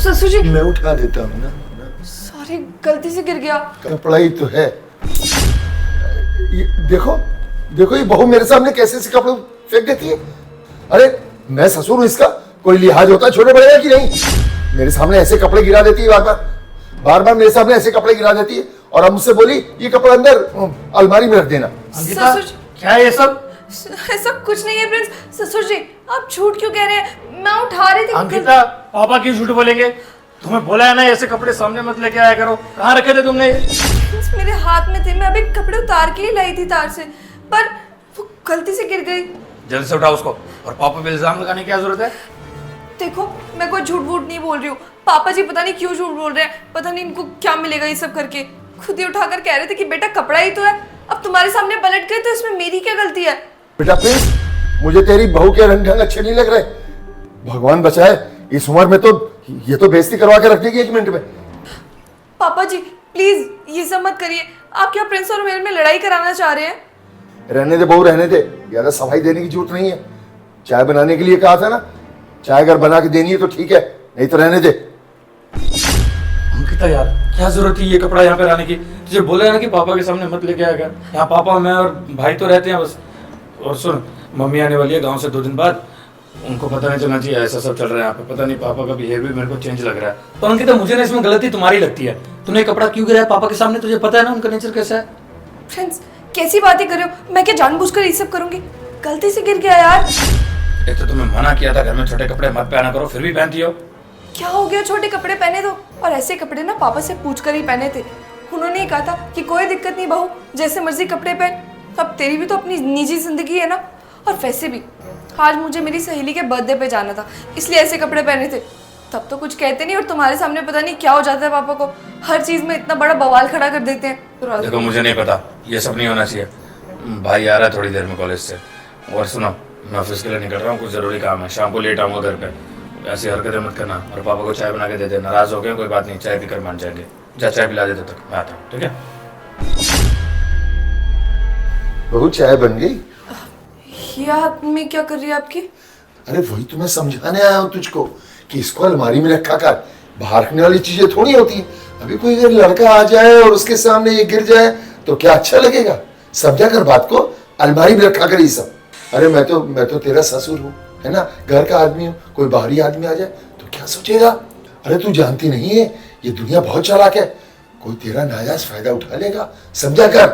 ससुर जी मैं उठा देता हूँ ना। सॉरी, गलती से गिर गया। कपड़ा ही तो है। देखो देखो, ये बहू मेरे सामने कैसे ऐसे कपड़े फेंक देती है। अरे मैं ससुर हूँ, इसका कोई लिहाज होता है छोटे बड़े का कि नहीं? मेरे सामने ऐसे कपड़े गिरा देती है, बार बार मेरे सामने ऐसे कपड़े गिरा देती है, और अब मुझसे बोली ये कपड़ा अंदर अलमारी में रख देना। अंकिता, क्या है ये सब? ऐसा कुछ नहीं है प्रिंस। ससुर जी आप झूठ क्यों कह रहे हैं? मैं उठा रही थी। अंकिता, पापा क्यों झूठ बोलेंगे? तुम्हें बोला है ना ऐसे कपड़े सामने मत लेके आया करो। कहाँ रखे थे तुमने? प्रिंस मेरे हाथ में थे, मैं अभी कपड़े उतार के ही लाई थी तार से, पर वो गलती से गिर गई। जल्दी से उठाओ उसको। और पापा पे इल्जाम लगाने की क्या जरूरत है? देखो मैं कोई झूठ वूठ नहीं बोल रही हूँ। पापा जी पता नहीं क्यों झूठ बोल रहे हैं, पता नहीं इनको क्या मिलेगा ये सब करके। खुद ही उठाकर कह रहे थे कि बेटा कपड़ा ही तो है, अब तुम्हारे सामने पलट गए तो इसमें मेरी क्या गलती है? बेटा प्रिंस, मुझे तेरी बहू के रंग ढंग अच्छे नहीं लग रहे। भगवान बचाए, इस उम्र में तो ये तो बेइज्जती करवा के रख देगी 1 मिनट में। पापा जी प्लीज ये सब मत करिए। आप क्या प्रिंस और मेरे में लड़ाई कराना चाह रहे हैं? रहने दे बहू, रहने दे, ज्यादा सफाई देने की जरूरत नहीं है। चाय बनाने के लिए कहा था ना, चाय अगर बना के देनी है तो ठीक है, नहीं तो रहने दे। अंकिता यार, क्या जरूरत थी ये कपड़ा यहाँ पे लाने की? तुझे बोला है ना कि पापा के सामने मत लेके आया कर। यहाँ पापा, मैं और भाई तो रहते हैं बस। और सुन, मम्मी आने वाली है गांव से 2 दिन बाद, उनको पता नहीं चलना चाहिए ऐसा सब चल रहा है यहाँ पे। पता नहीं पापा का बिहेवियर मेरे को चेंज लग रहा है। तो अंकिता, मुझे ना इसमें गलती तुम्हारी लगती है। तूने कपड़ा क्यों गिराया पापा के सामने? तुझे पता है ना उनका नेचर कैसा है। फ्रेंड्स कैसी बातें कर रहे हो? मैं क्या जानबूझकर ये सब करूंगी? गलती से गिर गया यार। एक तो तुम्हें मना किया था घर में छोटे कपड़े मत पहना करो, फिर भी पहनती हो। क्या हो गया, छोटे कपड़े पहने दो। और ऐसे कपड़े ना पापा से पूछकर ही पहने थे। उन्होंने ही कहा था कि कोई दिक्कत नहीं बहू, जैसे मर्जी कपड़े पहन। अब तेरी भी तो अपनी निजी जिंदगी है ना। और वैसे भी आज मुझे मेरी सहेली के बर्थडे पे जाना था, इसलिए ऐसे कपड़े पहने थे। तब तो कुछ कहते नहीं, और तुम्हारे सामने पता नहीं क्या हो जाता है पापा को। हर चीज में इतना बड़ा बवाल खड़ा कर देते हैं। देखो मुझे नहीं पता, ये सब नहीं होना चाहिए। भाई आ रहा है थोड़ी देर में कॉलेज से। और सुनो, मैं ऑफिस के लिए निकल रहा हूँ, कुछ जरूरी काम है, शाम को लेट आऊँगा घर पे। ऐसी हरकतें मत करना। और पापा को चाय बना के दे दे। नाराज हो गए कोई बात नहीं, चाय पीकर मान जाएंगे। जा चाय पिला दे, तब तक मैं आता हूँ, ठीक है? बहू चाय बन गई? ये हाथ में क्या कर रही है आपकी? अरे वही तो मैं समझाने आया हूँ तुझको कि इसको अलमारी में रखा कर। बाहर रखने वाली चीजें थोड़ी होती है। अभी कोई अगर लड़का आ जाए और उसके सामने ये गिर जाए तो क्या अच्छा लगेगा? समझा कर बात को, अलमारी में रखा कर ये सब। अरे मैं तो तेरा ससुर हूँ, है ना, घर का आदमी हूँ। कोई बाहरी आदमी आ जाए तो क्या सोचेगा? अरे तू जानती नहीं है, ये दुनिया बहुत चालाक है, कोई तेरा नाजायज फायदा उठा लेगा, समझा कर।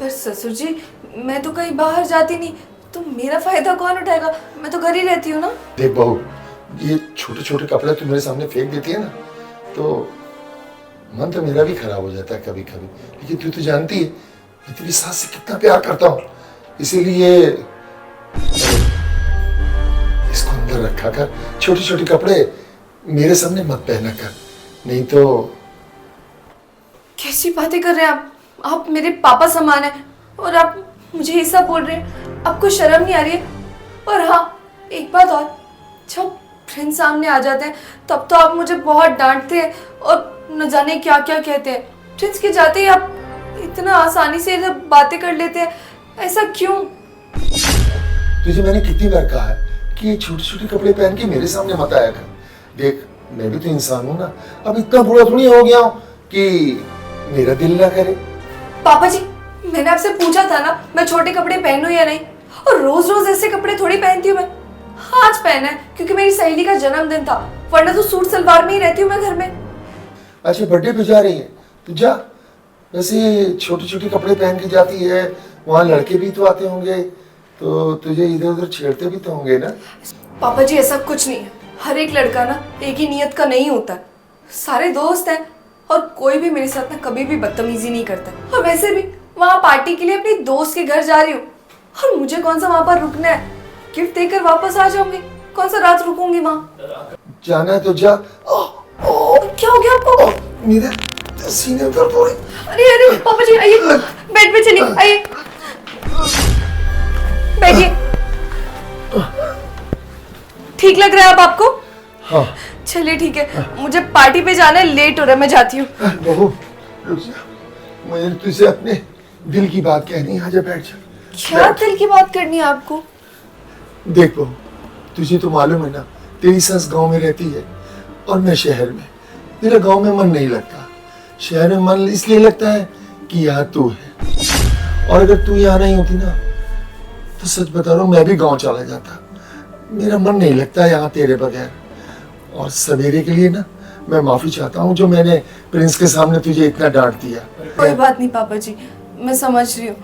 पर ससुर जी मैं तो कहीं बाहर जाती नहीं, तो मेरा फायदा कौन उठाएगा? मैं तो घर ही रहती हूँ ना। देख बहू, ये छोटे छोटे कपड़े तू मेरे सामने फेंक देती है ना, तो मन तो मेरा भी खराब हो जाता है कभी कभी। लेकिन तू तो जानती है मैं तेरी सास से कितना प्यार करता हूँ, इसीलिए इसको अंदर रखा कर। छोटे छोटे कपड़े मेरे सामने मत पहना कर, नहीं तो। कैसी बातें कर रहे हैं आप? आप मेरे पापा समान हैं और आप मुझे ये सब बोल रहे हैं। आपको शर्म नहीं आ रही है? और हाँ एक बात और, जब फ्रेंड सामने आ जाते हैं तब तो आप मुझे बहुत डांटते हैं और न जाने क्या क्या कहते हैं। फ्रेंड्स के जाते ही आप इतना आसानी से बातें कर लेते हैं, ऐसा क्यों? तुझे मैंने कितनी बार कहा है कि ये छोटे छोटे कपड़े पहन के मेरे सामने मत आया कर। देख मैं भी तो इंसान हूँ ना, अब इतना बुरा थोड़ी हो गया हूँ कि मेरा दिल ना करे। पापा जी मैंने आपसे पूछा था ना मैं छोटे कपड़े पहनूं या नहीं, और रोज रोज ऐसे कपड़े थोड़ी पहनती हूँ मैं। आज पहना है क्योंकि मेरी सहेली का जन्मदिन था, वरना तो सूट सलवार में ही रहती हूँ मैं घर में। अच्छा बर्थडे पे जा रही है तो जा, वैसे छोटे छोटे कपड़े पहन के जाती है, वहाँ लड़के भी तो आते होंगे, तो तुझे इधर उधर छेड़ते भी तो होंगे ना। पापा जी ऐसा कुछ नहीं है, हर एक लड़का ना एक ही नियत का नहीं होता। सारे दोस्त हैं और कोई भी मेरे साथ ना कभी भी बदतमीजी नहीं करता। और वैसे भी वहाँ पार्टी के लिए अपनी दोस्त के घर जा रही हूँ, और मुझे कौन सा वहाँ पर रुकना है? गिफ्ट देकर वापस आ जाऊंगी, कौन सा रात रुकूंगी वहाँ? जाना है तो जा। क्या हो गया आपको? मेरे सीने में दर्द हो रही। अरे अरे पापा जी आइए, बेड पे चलिए, आइए बैठिए। ठीक लग रहा है अब आपको? हाँ चलिए ठीक है, मुझे पार्टी पे जाना है, लेट हो रहा है, मैं जाती हूँ। बहू रुक जा, मुझे तुझसे अपने दिल की बात कहनी है, आजा बैठ जा। क्या दिल की बात करनी है आपको? देख बहू, तुझे तो मालूम है ना तेरी सास गांव में रहती है और मैं शहर में। मेरा गांव में मन नहीं लगता। शहर में मन इसलिए लगता है कि यहाँ तू है, और अगर तू यहाँ नहीं होती ना तो सच बता रहा हूँ मैं भी गांव चला जाता। मेरा मन नहीं लगता यहाँ तेरे बगैर। और सवेरे के लिए ना मैं माफी चाहता हूँ जो मैंने प्रिंस के सामने तुझे इतना डांट दिया। कोई बात नहीं पापा जी, मैं समझ रही हूँ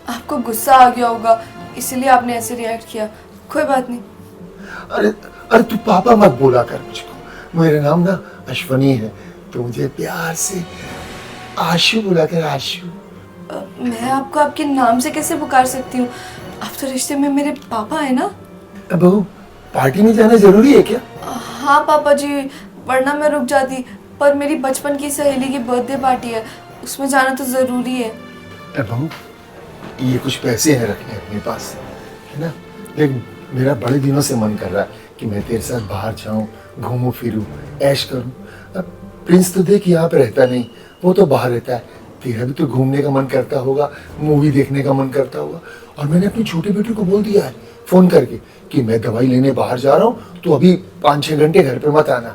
आपको गुस्सा आ गया होगा इसलिए आपने ऐसे रिएक्ट किया। कोई बात नहीं। अरे अरे तू पापा मत बोला कर मुझको। मेरा नाम ना अश्वनी है, तो मुझे प्यार से आशु बुला कर। आशु। मैं आपको आपके नाम से कैसे पुकार सकती हूँ? आप तो रिश्ते में मेरे पापा है ना। बहू, पार्टी में जाना जरूरी है क्या? हाँ पापा जी, वरना मैं रुक जाती, पर मेरी बचपन की सहेली की बर्थडे पार्टी है, उसमें जाना तो जरूरी है। बहू, ये कुछ पैसे हैं रखने अपने पास, है ना। लेकिन मेरा बड़े दिनों से मन कर रहा है कि मैं तेरे साथ बाहर जाऊं, घूमूं फिरूं, ऐश करूं। अब प्रिंस तो देख यहाँ पे रहता नहीं, वो तो बाहर रहता है। तेरा भी तो घूमने का मन करता होगा, मूवी देखने का मन करता होगा। और मैंने अपनी छोटे बेटे को बोल दिया है फोन करके कि मैं दवाई लेने बाहर जा रहा हूँ, तो अभी 5-6 घंटे घर पे मत आना।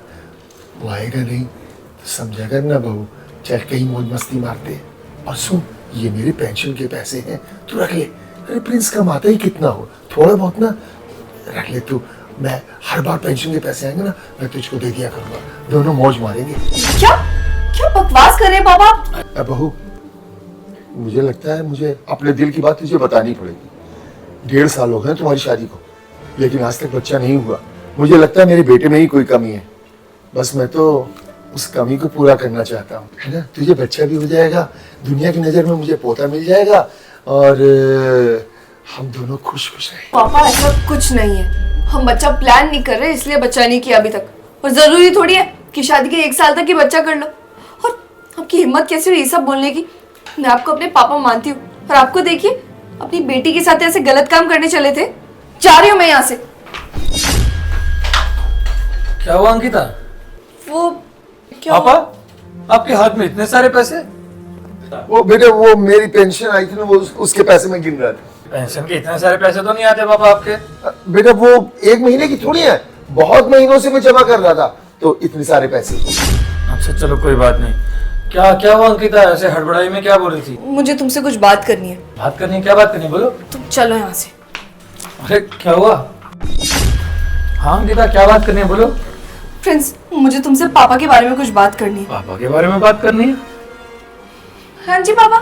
वो आएगा नहीं तो समझा कर ना बहू, चल कहीं मौज मस्ती मारते। और सुन, ये मेरे पेंशन के पैसे हैं, तू रख ले। अरे प्रिंस कमाता ही कितना हो, थोड़ा बहुत ना रख ले तू। मैं हर बार पेंशन के पैसे आएंगे ना, मैं तुझको दे दिया करूंगा, दोनों मौज मारेंगे। क्या क्या बकवास कर रहे हैं पापा? अब बहू, मुझे लगता है मुझे अपने दिल की बात तुझे बतानी पड़ेगी। 1.5 साल हो गए तुम्हारी शादी को, लेकिन आज तक बच्चा नहीं हुआ। मुझे लगता है मेरे बेटे में ही कोई कमी है। बस मैं तो उस कमी को पूरा करना चाहता हूँ, है ना। तुझे बच्चा भी हो जाएगा, दुनिया की नजर में मुझे पोता मिल जाएगा, और हम दोनों खुश खुश रहेंगे। पापा ऐसा कुछ नहीं है, हम बच्चा प्लान नहीं कर रहे इसलिए बच्चा नहीं किया अभी तक। और जरूरी थोड़ी है कि शादी के 1 साल तक ही बच्चा कर लो। और आपकी हिम्मत कैसे हुई ये सब बोलने की? मैं आपको अपने पापा मानती हूँ, और आपको देखिए अपनी बेटी के साथ ऐसे गलत काम करने चले थे। जा रही हूँ मैं यहाँ से। क्या हुआ अंकिता? वो क्या पापा, आपके हाथ में इतने सारे पैसे? वो बेटे, वो मेरी पेंशन आई थी ना, वो उसके पैसे में गिन रहा था। पेंशन के इतने सारे पैसे तो नहीं आते पापा आपके। बेटा वो 1 महीने की थोड़ी है, बहुत महीनों से मैं जमा कर रहा था, तो इतने सारे पैसे। अच्छा चलो कोई बात नहीं। क्या क्या हुआ अंकिता, ऐसे हड़बड़ाई में क्या बोल रही थी? मुझे तुमसे कुछ बात करनी है। बात करनी है? क्या बात करनी है, बोलो। तुम चलो यहाँ से। अरे क्या हुआ? हाँ अंकिता, क्या बात करनी है, बोलो। फ्रेंड्स, मुझे तुमसे पापा के बारे में कुछ बात करनी है। पापा के बारे में बात करनी है? हाँ जी पापा,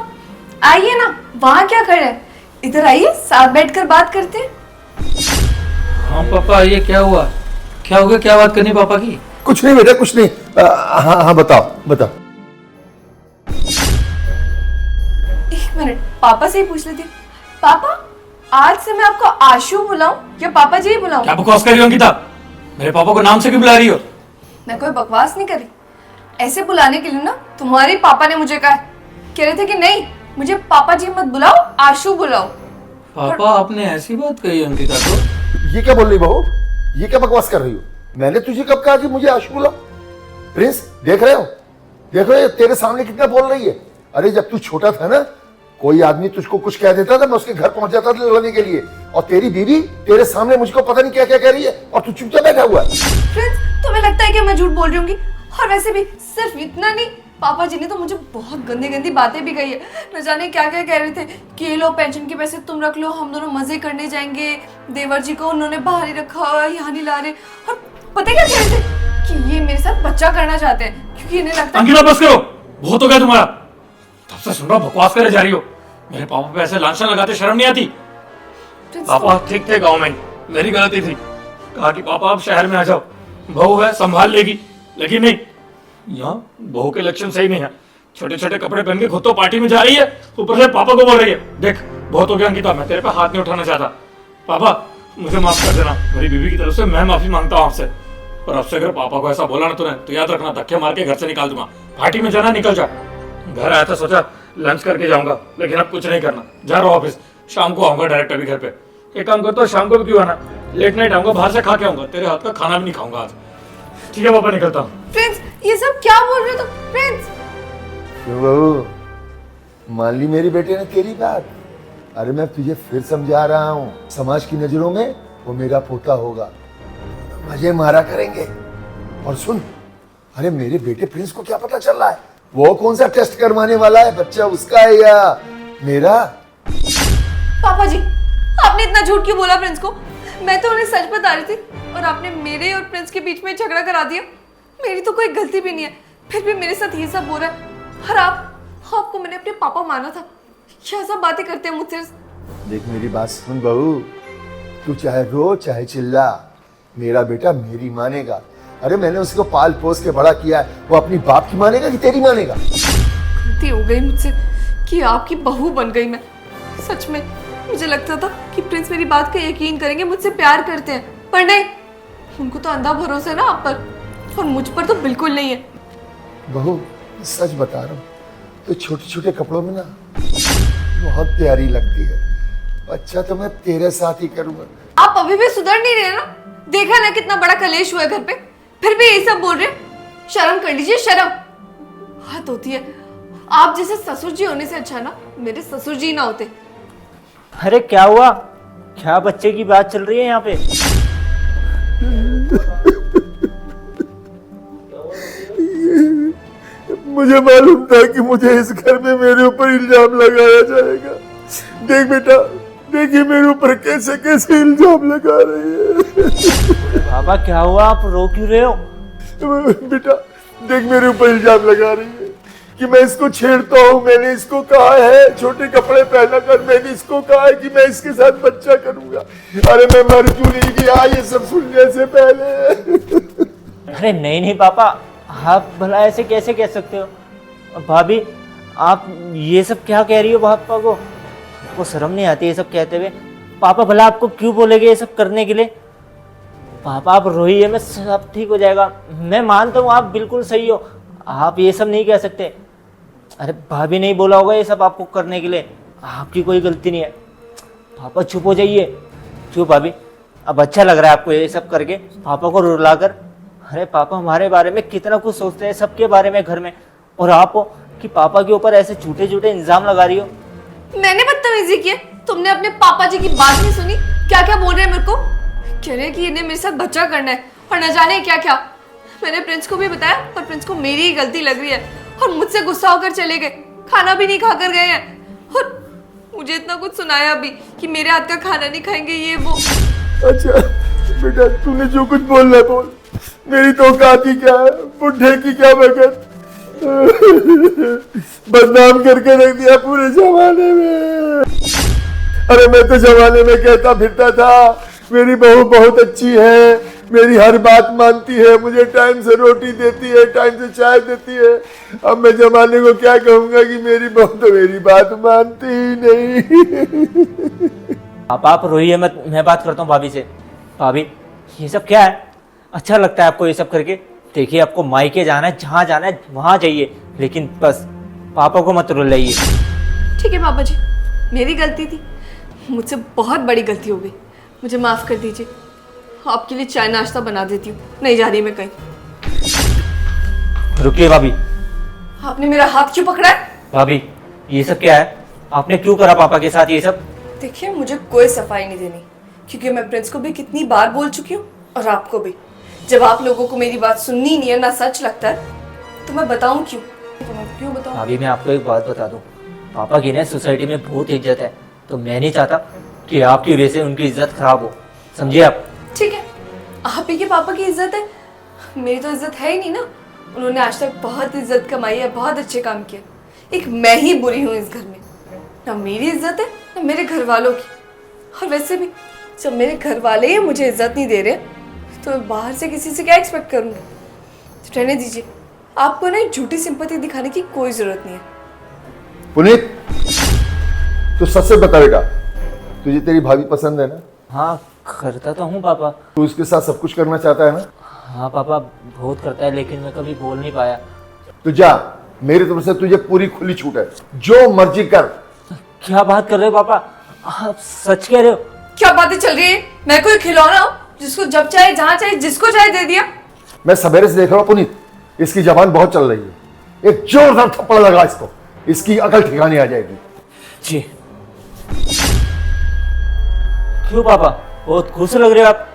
आइए ना। वहाँ क्या खड़े हैं, इधर आइए, साथ बैठकर बात करते हैं। हाँ पापा, ये क्या हुआ? क्या हो गया? क्या बात करनी पापा की? कुछ नहीं बेटा, कुछ नहीं। हाँ हाँ, बताओ बताओ। 1 मिनट, पापा से ही पूछ लेती हूँ। पापा, आज से मैं आपको आशु बुलाऊं या पापा जी ही बुलाऊं? क्या बकवास कर रही हो अंकिता? मेरे पापा को नाम से क्यों बुला रही हो? मैं कोई बकवास नहीं करी। ऐसे बुलाने के लिए ना तुम्हारे पापा ने मुझे कहा, कह रहे थे कि नहीं, मुझे पापा जी मत बुलाओ, आशु बुलाओ। पापा आपने ऐसी बात कही अंकिता को? ये क्या बोल रही बहू, ये क्या बकवास कर रही हो? मैंने तुझे कब कहा कि मुझे आशु बुलाओ? प्रिंस, देख रहे हो, देख रहे हो तेरे सामने कितना बोल रही है। अरे जब तू छोटा था ना, कोई आदमी तुझको कुछ कह देता था, मैं उसके घर पहुंच जाता था लड़ने के लिए, और तेरी बीवी तेरे सामने मुझको पता नहीं क्या क्या कह रही है, और तू चुपचाप बैठा हुआ है। फ्रेंड्स, तुम्हें लगता है कि मैं झूठ बोल रही होंगी? और वैसे भी सिर्फ इतना नहीं, पापा जी ने तो मुझे बहुत गंदी गंदी बातें भी कही है। न जाने क्या क्या कह रहे थे कि ये लो पेंशन के पैसे तुम रख लो, हम दोनों मजे करने जाएंगे। देवर जी को उन्होंने बाहर ही रखा हुआ, यहाँ नहीं ला रहे। और पता क्या कह रहे थे कि ये मेरे साथ बच्चा करना चाहते हैं, क्योंकि इन्हें लगता है। अंकिता बस करो, बहुत हो गया तुम्हारा। तब से सुन रहा हूं, बकवास करे जा रही हो। मेरे पापा पे ऐसे लांछन लगाते शर्म नहीं आती? पापा ठीक थे गांव में, मेरी गलती थी। कहा कि पापा आप शहर में आ जाओ, बहू है संभाल लेगी, लेकिन नहीं, यहाँ बहू के लक्षण सही नहीं है। छोटे छोटे कपड़े पहन के खुद तो पार्टी में जा रही है, ऊपर से पापा को बोल रही है। देख बहुत हो गया अंकिता, मैं तेरे पे हाथ नहीं उठाना चाहता। पापा मुझे माफ कर देना, मेरी बीवी की तरफ से मैं माफी मांगता हूँ आपसे। और अब से अगर पापा को ऐसा बोला ना तूने, तो याद रखना धक्के मार के घर से निकाल दूंगा। पार्टी में जाना निकल जा। घर आया था सोचा लंच करके जाऊंगा, लेकिन अब कुछ नहीं करना, जा रहा हूँ ऑफिस। शाम को आऊंगा डायरेक्ट अभी घर पे। एक काम करता हूँ, शाम को भी क्यों आना, लेट नाइट आऊंगा, बाहर से खा के आऊंगा, तेरे हाथ का खाना भी नहीं खाऊंगा आज। ठीक है पापा, निकलता हूँ। फ्रेंड्स, ये सब क्या बोल रहे हो तुम? फ्रेंड्स, क्यों बहू, मान ली मेरी बेटे ने तेरी बात? अरे मैं तुझे फिर समझा रहा हूँ, समाज की नजरों में वो मेरा पोता होगा, मजे मारा करेंगे। और सुन, अरे मेरे बेटे प्रिंस को क्या पता चल रहा है? वो कौन सा टेस्ट करवाने वाला है? बच्चा उसका है या मेरा? पापा जी, आपने इतना झूठ क्यों बोला प्रिंस को? मैं तो उन्हें सच बता रही थी और आपने मेरे और प्रिंस के बीच में झगड़ा करा दिया। मेरी तो कोई गलती भी नहीं है, फिर भी मेरे साथ ये सब हो रहा है। और आपको मैंने अपने पापा माना था, क्या सब बातें करते हैं मुझसे। देख मेरी बात सुन बहू, तू चाहे रो चाहे चिल्ला, मेरा बेटा मेरी मानेगा। अरे मैंने उसको पाल पोस के बड़ा किया है, वो अपनी बाप की मानेगा कि तेरी मानेगा? गलती हो गई मुझसे कि आपकी बहू बन गई मैं। सच में मुझे लगता था कि प्रिंस मेरी बात का यकीन करेंगे, मुझसे प्यार करते हैं, पर नहीं, उनको तो अंधा भरोसा है ना आप पर, और मुझ पर तो बिल्कुल नहीं है। बहू सच बता रहा हूँ, तो छोटे छोटे कपड़ों में ना बहुत प्यारी लगती है। अच्छा तो मैं तेरे साथ ही करूंगा। आप अभी भी सुधर नहीं रहे ना? देखा ना कितना बड़ा कलेश हुआ है घर पे, फिर भी यही सब बोल रहे हैं। शर्म कर लीजिए, शर्म। हद होती है। आप जैसे ससुर जी होने से अच्छा ना मेरे ससुर जी ना होते। अरे क्या हुआ? क्या बच्चे की बात चल रही है यहाँ पे? मुझे मालूम था कि मुझे इस घर में मेरे ऊपर इल्जाम लगाया जाएगा। देख बेटा, देखिए मेरे ऊपर कैसे कैसे इल्जाम लगा रही है। पापा क्या हुआ? आप रो क्यों रहे हो? बेटा देख मेरे ऊपर इल्जाम लगा रही है कि मैं इसको छेड़ता हूँ। मैंने इसको कहा है छोटे कपड़े पहना कर, मैंने इसको कहा है कि मैं इसके साथ बच्चा करूंगा। अरे मैं मर क्यों नहीं गया ये सब सुनने से पहले? अरे नहीं नहीं पापा, आप भला ऐसे कैसे कह सकते हो? भाभी आप ये सब क्या कह रही हो पापा को? आपको शर्म नहीं आती ये सब कहते हुए? पापा भला आपको क्यों बोलेंगे ये सब करने के लिए? पापा आप रोइए, मैं सब ठीक हो जाएगा। मैं मानता हूँ आप बिल्कुल सही हो, आप ये सब नहीं कह सकते। अरे भाभी नहीं बोला होगा ये सब आपको करने के लिए, आपकी कोई गलती नहीं है। पापा चुप हो जाइए। क्यों भाभी, अब अच्छा लग रहा है आपको ये सब करके, पापा को रुलाकर? अरे पापा हमारे बारे में कितना कुछ सोचते हैं, सबके बारे में घर में, और आप हो कि पापा के ऊपर ऐसे झूठे झूठे इल्जाम लगा रही हो। मैंने बदतमीजी की है? तुमने अपने पापा जी की बात नहीं सुनी? क्या क्या बोल रहे हैं मेरे को? कह रहे हैं कि इन्हें मेरे साथ बच्चा करना है और न जाने क्या क्या। मैंने प्रिंस को भी बताया, पर प्रिंस को मेरी ही गलती लग रही है और मुझसे गुस्सा होकर चले गए, खाना भी नहीं खाकर गए हैं। और मुझे इतना कुछ सुनाया भी कि मेरे हाथ का खाना नहीं खाएंगे ये वो। अच्छा बेटा तूने जो कुछ बोलना है बोल, मेरी तो औकात ही क्या है, बुढ़े की क्या बगत। बदनाम करके रख दिया पूरे जमाने में। अरे मैं तो जमाने में कहता फिरता था मेरी बहू बहुत अच्छी है, मेरी हर बात मानती है, मुझे टाइम से रोटी देती है, टाइम से चाय देती है। अब मैं जमाने को क्या कहूंगा कि मेरी बहू तो मेरी बात मानती ही नहीं। आप रोइए मत, मैं बात करता हूँ भाभी से। भाभी ये सब क्या है? अच्छा लगता है आपको ये सब करके? देखिए आपको मायके जाना है, जहाँ जाना है वहाँ जाइए, लेकिन बस पापा को मत रुलाइए। ठीक है पापा जी, मेरी गलती थी, मुझसे बहुत बड़ी गलती हो गई, मुझे माफ कर दीजिए। आपके लिए चाय नाश्ता बना देती हूँ, नहीं जा रही मैं कहीं। रुकिए भाभी। आपने मेरा हाथ क्यों पकड़ा है? भाभी ये सब क्या है? आपने क्यों करा पापा के साथ ये सब? देखिए मुझे कोई सफाई नहीं देनी, क्योंकि मैं प्रिंस को भी कितनी बार बोल चुकी हूँ और आपको भी। जब आप लोगों को मेरी बात सुननी नहीं है ना सच लगता है तो मैं बताऊँ क्यों? तो मैं क्यों बताऊँ? भाभी मैं आपको एक बात बता दूं, पापा की ना सोसाइटी में बहुत इज्जत है, तो मैं नहीं चाहता कि आपकी वजह से उनकी इज्जत खराब हो, समझिए आप? ठीक है, आप ही के पापा की इज्जत है, मेरी तो इज्जत है ही नहीं ना। उन्होंने आज तक बहुत इज्जत कमाई है, बहुत अच्छे काम किए, एक मैं ही बुरी हूँ इस घर में। ना मेरी इज्जत है ना मेरे घर वालों की। और वैसे भी जब मेरे घर वाले ही मुझे इज्जत नहीं दे रहे तो मैं बाहर से किसी से क्या एक्सपेक्ट करूँगी? तो रहने दीजिए, आपको ना एक झूठी सिंपैथी दिखाने की कोई जरूरत नहीं है। पुनीत तू सच से बता बेटा, तुझे तेरी भाभी पसंद है ना? हाँ करता तो हूँ पापा। तू उसके साथ सब कुछ करना चाहता है ना? हाँ पापा बहुत करता है, लेकिन मैं कभी बोल नहीं पाया। तो जा, मेरी तरफ से तुझे पूरी खुली छूट है, जो मर्जी कर। क्या बात कर रहे हो पापा? आप सच कह रहे हो? क्या बातें चल रही है? मैं कोई खिलौना हूँ जिसको जब चाहे जहाँ चाहे जिसको चाहे दे दिया? मैं सवेरे से देख रहा हूँ पुनीत, इसकी जबान बहुत चल रही है। एक जोरदार थप्पड़ लगा इसको, इसकी अकल ठिकाने आ जाएगी। जी। क्यों पापा, बहुत खुश लग रहे हो आप?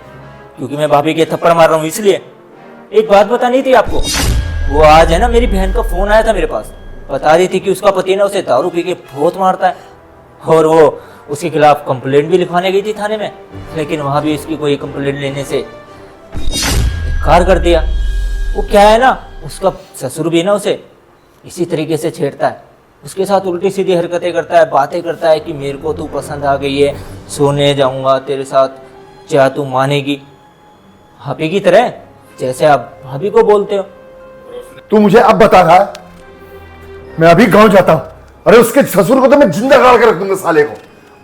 क्योंकि मैं भाभी के थप्पड़ मार रहा हूँ इसलिए? एक बात बतानी थी आपको। वो आज है ना, मेरी बहन का फोन आया था मेरे पास, बता रही थी कि उसका पति ना उसे दारू पी के बहुत मारता है, और वो उसके खिलाफ कंप्लेंट भी लिखवाने गई थी थाने में, लेकिन वहां भी उसकी कोई कंप्लेंट लेने से इनकार कर दिया। वो क्या है ना, उसका ससुर भी ना उसे इसी तरीके से छेड़ता है, उसके साथ उल्टी सीधी हरकतें करता है, बातें करता है कि मेरे को तू पसंद आ गई है, सोने जाऊंगा तेरे साथ, क्या तू मानेगी, भाभी की तरह, जैसे आप भाभी को बोलते हो। तू मुझे अब बता रहा है, मैं अभी गांव जाता हूं, अरे उसके ससुर को तो मैं जिंदा गाड़ के रख दूंगा साले को।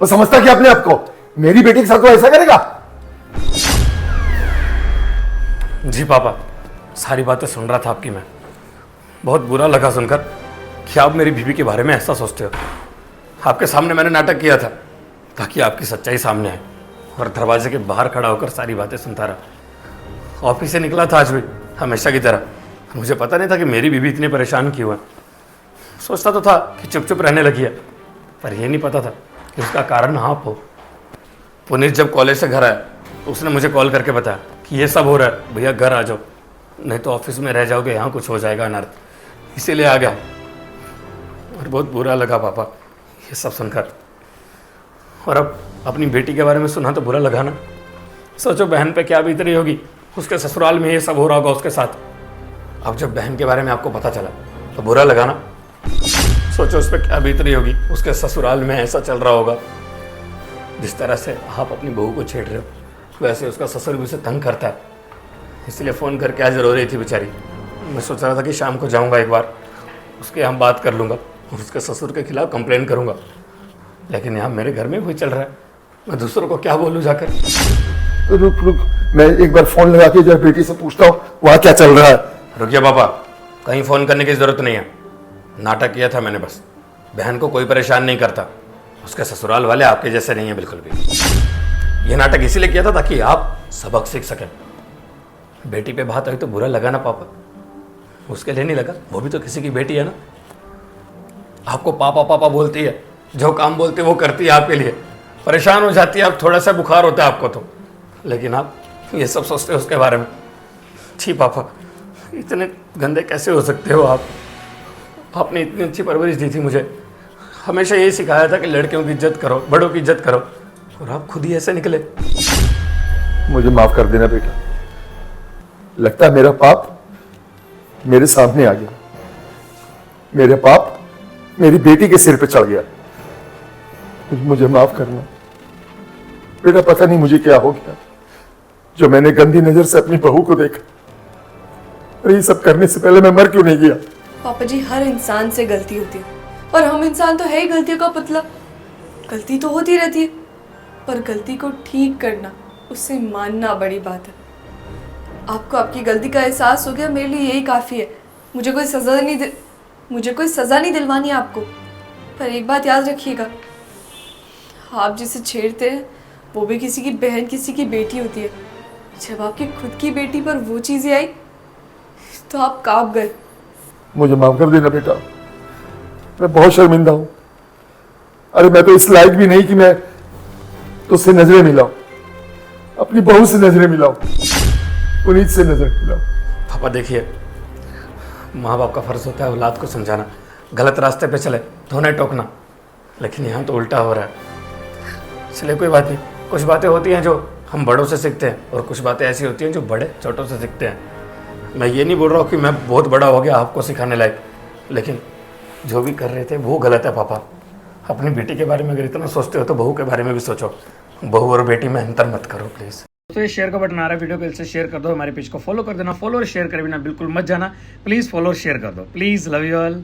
वो समझता कि अपने आप को मेरी बेटी के साथ वो ऐसा करेगा? जी पापा, सारी बातें सुन रहा था आपकी मैं। बहुत बुरा लगा सुनकर कि आप मेरी बीवी के बारे में ऐसा सोचते हो। आपके सामने मैंने नाटक किया था ताकि आपकी सच्चाई सामने आए, और दरवाजे के बाहर खड़ा होकर सारी बातें सुनता रहा। ऑफिस से निकला था आज भी हमेशा की तरह। मुझे पता नहीं था कि मेरी बीवी इतनी परेशान क्यों है। सोचता तो था कि चुप चुप रहने लगी है, पर यह नहीं पता था कि उसका कारण आप हो। पुनीत जब कॉलेज से घर आया तो उसने मुझे कॉल करके बताया कि ये सब हो रहा है, भैया घर आ जाओ, नहीं तो ऑफिस में रह जाओगे, यहाँ कुछ हो जाएगा अनर्थ, इसीलिए आ गया। और बहुत बुरा लगा पापा ये सब सुनकर। और अब अपनी बेटी के बारे में सुना तो बुरा लगा ना। सोचो बहन पे क्या बीत रही होगी, उसके ससुराल में ये सब हो रहा होगा उसके साथ। अब जब बहन के बारे में आपको पता चला तो बुरा लगा ना। सोचो उस पर क्या बीत रही होगी, उसके ससुराल में ऐसा चल रहा होगा। जिस तरह से आप अपनी बहू को छेड़ रहे हो, वैसे उसका ससुर भी उसे तंग करता है। इसलिए फ़ोन करके आज रो रही थी बेचारी। मैं सोच रहा था कि शाम को जाऊंगा एक बार, उसके यहाँ बात कर लूँगा और उसके ससुर के खिलाफ कंप्लेन करूँगा। लेकिन यहाँ मेरे घर में वही चल रहा है, मैं दूसरों को क्या बोलूँ जाकर। तो रुक, मैं एक बार फोन लगा के जब बेटी से पूछता हूँ वहाँ क्या चल रहा है। रुकिए पापा, कहीं फ़ोन करने की ज़रूरत नहीं है। नाटक किया था मैंने बस। बहन को कोई परेशान नहीं करता, उसके ससुराल वाले आपके जैसे नहीं है बिल्कुल भी। यह नाटक इसीलिए किया था ताकि आप सबक सीख सकें। बेटी पे बात आई तो बुरा लगा ना पापा? उसके लिए नहीं लगा, वो भी तो किसी की बेटी है ना। आपको पापा पापा बोलती है, जो काम बोलती है वो करती है आपके लिए, परेशान हो जाती है, आप थोड़ा सा बुखार होता है आपको तो, लेकिन आप ये सब सोचते हो उसके बारे में। छी पापा, इतने गंदे कैसे हो सकते हो आप? आपने इतनी अच्छी परवरिश दी थी मुझे, हमेशा यही सिखाया था कि लड़कियों की इज्जत करो, बड़ों की इज्जत करो, और आप खुद ही ऐसे निकले। मुझे माफ कर देना बेटा, लगता है मेरा पाप मेरे सामने आ गया, मेरे पाप मेरी बेटी के सिर पे चढ़ गया। मुझे माफ करना बेटा, पता नहीं मुझे क्या हो गया जो मैंने गंदी नजर से अपनी बहू को देखा। अरे ये सब करने से पहले मैं मर क्यों नहीं गया? पापा जी, हर इंसान से गलती होती है, और हम इंसान तो है ही गलतियों का पुतला। गलती तो होती रहती है, पर गलती को ठीक करना, उससे मानना बड़ी बात है। आपको आपकी गलती का एहसास हो गया, मेरे लिए यही काफ़ी है। मुझे कोई सज़ा नहीं दिलवानी है आपको। पर एक बात याद रखिएगा, आप जिसे छेड़ते हैं वो भी किसी की बहन, किसी की बेटी होती है। जब आपकी खुद की बेटी पर वो चीज़ें आई तो आप कांप गए। मुझे माफ कर देना बेटा, मैं बहुत शर्मिंदा हूं। अरे मैं तो इस लायक भी नहीं कि मैं तुझसे नजरें मिलाऊं, अपनी बहू से नजरें मिलाऊं, पुनीत से नजर मिलाऊं। पापा देखिए, माँ बाप का फर्ज होता है औलाद को समझाना, गलत रास्ते पे चले तो उन्हें टोकना, लेकिन यहाँ तो उल्टा हो रहा है। चलिए कोई बात नहीं, कुछ बातें होती हैं जो हम बड़ों से सीखते हैं, और कुछ बातें ऐसी होती हैं जो बड़े छोटों से सीखते हैं। मैं ये नहीं बोल रहा हूँ कि मैं बहुत बड़ा हो गया आपको सिखाने लायक, लेकिन जो भी कर रहे थे वो गलत है पापा। अपनी बेटी के बारे में अगर इतना सोचते हो तो बहू के बारे में भी सोचो। बहू और बेटी में अंतर मत करो प्लीज़। तो ये शेयर का बटन आ रहा है, वीडियो को इससे शेयर कर दो, हमारे पेज को फॉलो कर देना। फॉलो और शेयर करे बिना बिल्कुल मत जाना, प्लीज़ फॉलो और शेयर कर दो, प्लीज़। Love you all.